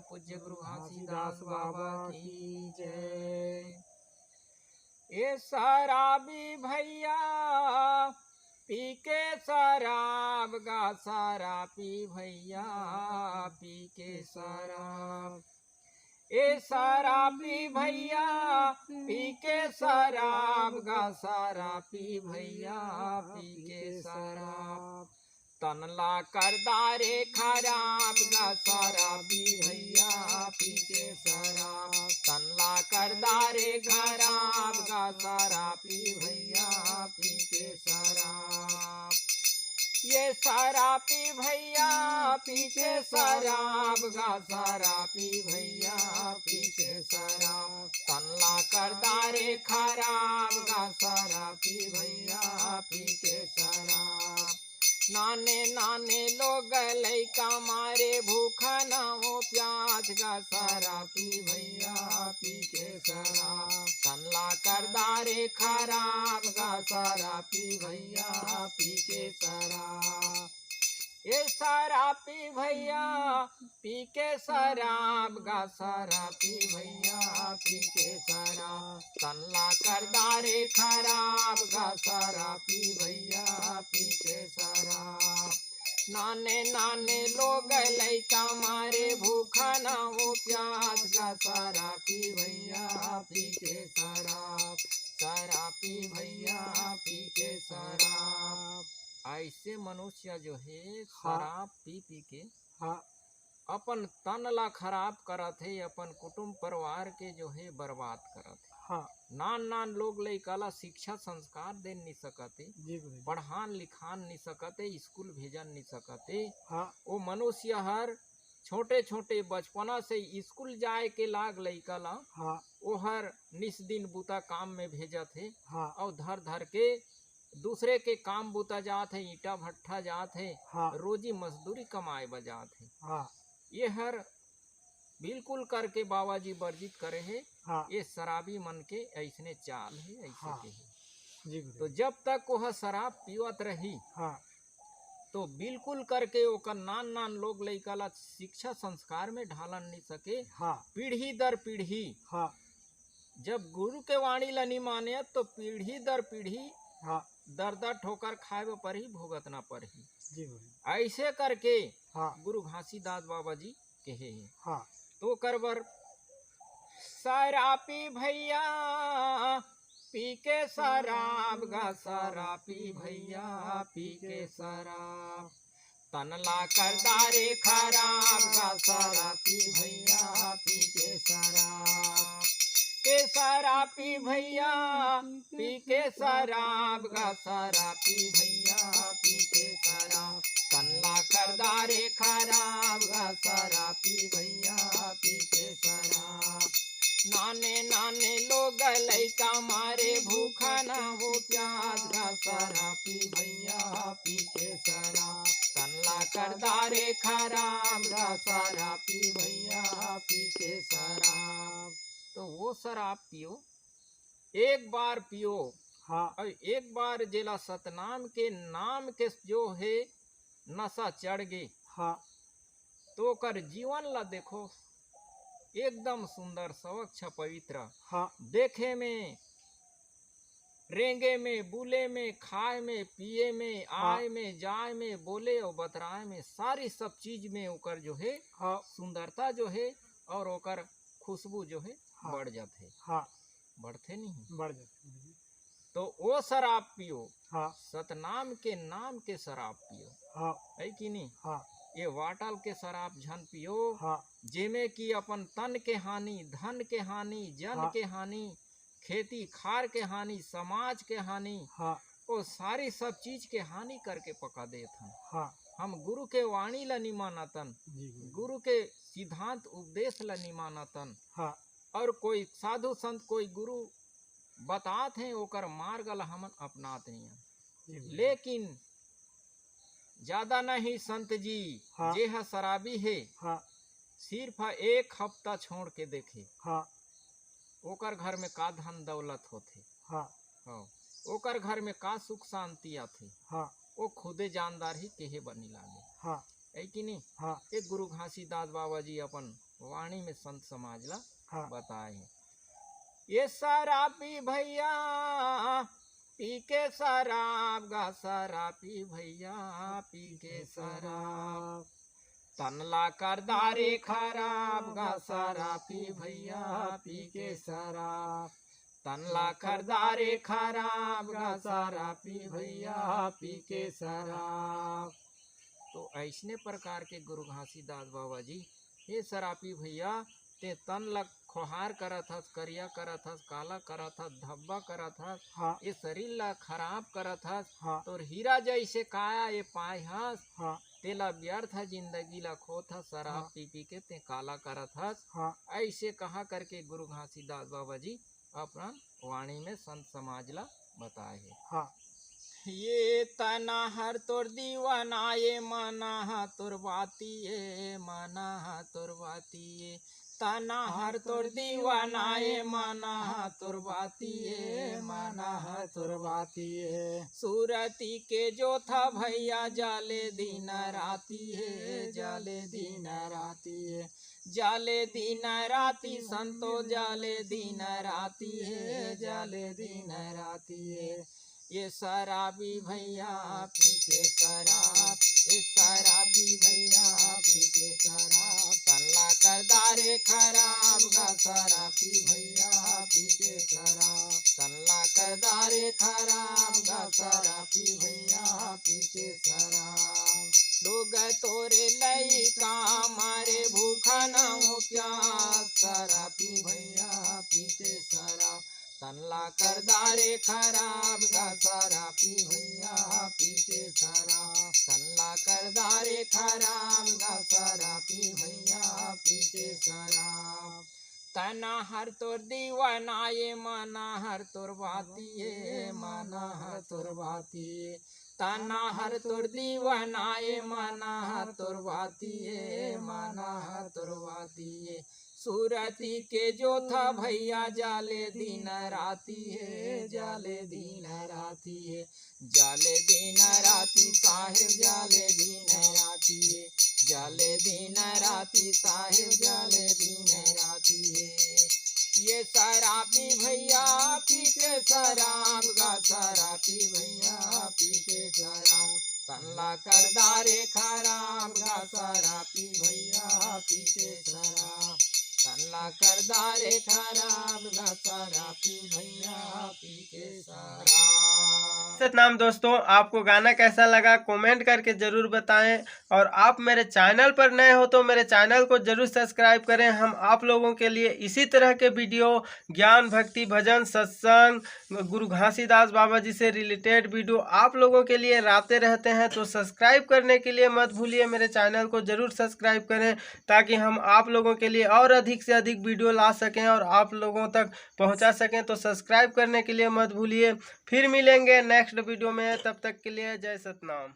पूज्य गुरु घासीदास बाबा की जय। ये शराबी भैया पी के शराब गा, शराबी भैया पी के शराब। ए शराबी भैया पी के शराब गा, शराबी भैया पी के शराब। तनला करदारे खराब गा, शराबी भैया पी के शराब। तनला करदारे खराब गा, शराबी भैया पी के शराब। ये शराबी भैया पी के शराब गा, शराबी भैया पी के शराब। तनला करदारे खराब गा, शराबी भैया पी के शराब। नाने नाने लोग लइका मारे भूखा न हो प्यास गा, शराबी भैया पी के शराब। तनला करदारे खराब गा, शराबी भैया पी के शराब। ये शराबी भैया पी के शराब गा, शराबी भैया पी के शराब। तनला करदारे खराब गा, शराबी भैया पी के शराब। नाने नाने लोग लइका मारे भूखा न हो प्यास गा, शराबी भैया पी के शराब। शराबी भैया पी के शराब। ऐसे मनुष्य जो है शराब पी पी के अपन तन ला खराब करत है, अपन कुटुंब परिवार के जो है बर्बाद करत है। नान नान लोग लइका ला शिक्षा संस्कार दे नहीं सकते, पढ़ान लिखान नहीं सकते, स्कूल भेजन नहीं सकते। वो मनुष्य हर छोटे छोटे बचपना से स्कूल जाए के लाग लइका ला वो हर निस दिन बुता काम में भेजत है और धर धर के दूसरे के काम बुता जात है, ईटा भट्ठा जात है, रोजी मजदूरी कमाए बजात है। ये हर बिल्कुल करके बाबा जी वर्जित करे है। ये शराबी मन के ऐसने चाल है, ऐसे के है। तो जब तक वह शराब पीवत रही तो बिल्कुल करके ओकर नान नान लोग लइका ला शिक्षा संस्कार में ढालन नहीं सके। पीढ़ी दर पीढ़ी जब गुरु के वाणी ला नहीं माने तो पीढ़ी दर पीढ़ी दर दर ठोकर खाए पर ही भुगतना पर ही। ऐसे करके गुरु घासीदास बाबा जी कहे हैं। तो करबर शराबी भैया पी के शराब गा, शराबी भैया पी के शराब। तनला करदारे खराब गा, शराबी भैया पी के शराब। के शराबी भैया पी के शराब गा, शराबी भैया पी के शराब। तनला करदारे खराब गा, शराबी भैया पी के शराब। नाने नाने लोग लइका मारे भूखा न हो प्यास गा, शराबी भैया पी के शराब। तनला करदारे खराब गा, शराबी भैया पी के शराब। तो वो शराब पियो, एक बार पियो और एक बार जेला सतनाम के नाम के जो है नशा चढ़ गए तो कर जीवन ला देखो एकदम सुंदर स्वच्छ पवित्र। देखे में, रेंगे में, बुले में, खाए में, पिए में, आए में, जाए में, बोले और बतराए में, सारी सब चीज में ओकर जो है सुंदरता जो है और ओकर खुशबू जो है बढ़ जाते। बढ़ते नहीं बढ़ जाते। तो वो शराब पियो, सतनाम के नाम के शराब पियो, है कि नहीं। ये वाटल के शराब झन पियो जेमे की अपन तन के हानि, धन के हानि, जन के हानि, खेती खार के हानि, समाज के हानि, वो सारी सब चीज के हानि करके पका देथन। हम गुरु के वाणी ला नहीं मानतन, गुरु के सिद्धांत उपदेश ला नहीं मानतन। और कोई साधु संत कोई गुरु बतात हैं ओकर मार्ग ला हमन अपनात नहीं। लेकिन ज्यादा नहीं संत जी जे हा शराबी है सिर्फ एक हफ्ता छोड़ के देखे ओकर घर में का धन दौलत होथे, ओकर घर में का सुख शांति आथे, वो खुदे जानदार ही केहे बनी लागे। है कि नहीं। हाँ एक गुरु घासीदास बाबा जी अपन वाणी में संत समाज ला हाँ बताए हैं। ये शराबी भैया पी के शराब गा, शराबी भैया पी के शराब, तनला कर दारे खराब गा, शराबी भैया पी के शराब, तनला कर दारे खराब गा, शराबी भैया पी के शराब। तो ऐसने प्रकार के गुरु घासीदास बाबा जी, हे शराबी भैया ते तन लग खोहार करत हस, करिया करत हस, काला करत हस, धब्बा करत हस, हाँ ये शरीर ला खराब करत हस, हाँ तो हीरा जैसे काया ये पाए हस, हाँ तेला व्यर्थ जिंदगी ला खोत हस, शराब पी पी के ते काला करत हस। हाँ ऐसे कहा करके गुरु घासीदास बाबा जी अपना वाणी में संत समाज ला बताए है। हाँ ये तना हर तोर दीवाना, ये मना तोर बाती, ये मना तोर बाती, ये तना हर तोर दीवाना, ये मना तोर बाती, ये मना तोर बाती है। सूरती के जो था भैया जाले दिन राती है, जाले दिन राती है, जाले दिन राती संतो, जाले दिन राती है, जाले दिन राती है। ये शराबी भैया पी के शराब, ये शराबी भैया पी के शराब, तल्ला कर दारे खराब गा, शराबी भैया पी के शराब, तल्ला कर दारे खराब गा, शराबी भैया पी के शराब। लोग तोरे लई का मारे भूखा न हो प्यास, शराबी भैया पी के शराब, तनला कर दारे खराब गा, शराबी भैया पी के शराब, तनला कर दारे खराब गा, शराबी भैया पी के शराब। तना हर तोर दीवाना, ये मना हर तोर बाती, ये मना हर तोर बाती, तना हर तोर दीवाना, ये मना हर तोर बाती, ये मना हर तोर बाती। सूरती के जो था भैया जाले दिन राती है, जाले दिन राती है, जाले दिन राती साहेब, जाले दिन राती है, जाले दिन राती साहेब, जाले दिन राती है। ये शराबी भैया पी के शराब गा, शराबी भैया पी के शराब, तल्ला कर दारे खराब गा, शराबी भैया पी के शराब, तल्ला कर दारे खराब गा, शराबी भैया पी के शराब। सतनाम दोस्तों, आपको गाना कैसा लगा कमेंट करके ज़रूर बताएं। और आप मेरे चैनल पर नए हो तो मेरे चैनल को ज़रूर सब्सक्राइब करें। हम आप लोगों के लिए इसी तरह के वीडियो, ज्ञान, भक्ति, भजन, सत्संग, गुरु घासीदास बाबा जी से रिलेटेड वीडियो आप लोगों के लिए लाते रहते हैं। तो सब्सक्राइब करने के लिए मत भूलिए, मेरे चैनल को ज़रूर सब्सक्राइब करें ताकि हम आप लोगों के लिए और अधिक से अधिक वीडियो ला सकें और आप लोगों तक पहुंचा सकें। तो सब्सक्राइब करने के लिए मत भूलिए। फिर मिलेंगे नेक्स्ट वीडियो में, तब तक के लिए जय सतनाम।